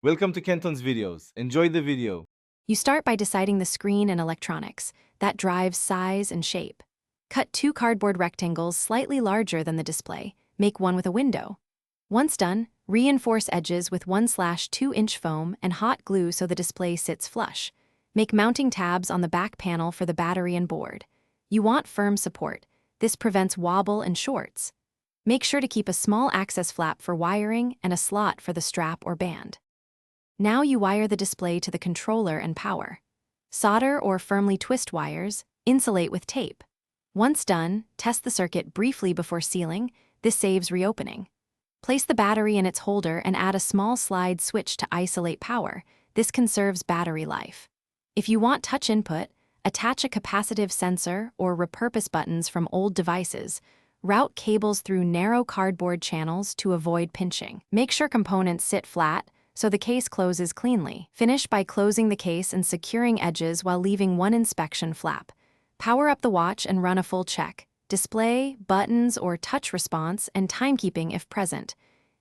Welcome to Kenton's videos. Enjoy the video. You start by deciding the screen and electronics. That drives size and shape. Cut 2 cardboard rectangles slightly larger than the display. Make one with a window. Once done, reinforce edges with 1/2-inch foam and hot glue so the display sits flush. Make mounting tabs on the back panel for the battery and board. You want firm support. This prevents wobble and shorts. Make sure to keep a small access flap for wiring and a slot for the strap or band. Now you wire the display to the controller and power. Solder or firmly twist wires, insulate with tape. Once done, test the circuit briefly before sealing. This saves reopening. Place the battery in its holder and add a small slide switch to isolate power. This conserves battery life. If you want touch input, attach a capacitive sensor or repurpose buttons from old devices. Route cables through narrow cardboard channels to avoid pinching. Make sure components sit flat so the case closes cleanly. Finish by closing the case and securing edges while leaving one inspection flap. Power up the watch and run a full check. Display, buttons, or touch response, and timekeeping if present.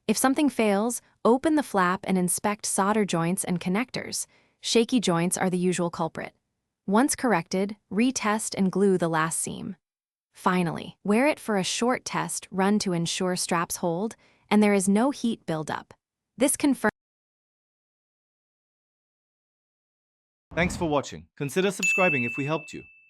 If something fails, open the flap and inspect solder joints and connectors. Shaky joints are the usual culprit. Once corrected, retest and glue the last seam. Finally, wear it for a short test run to ensure straps hold and there is no heat buildup. This confirms. Thanks for watching. Consider subscribing if we helped you.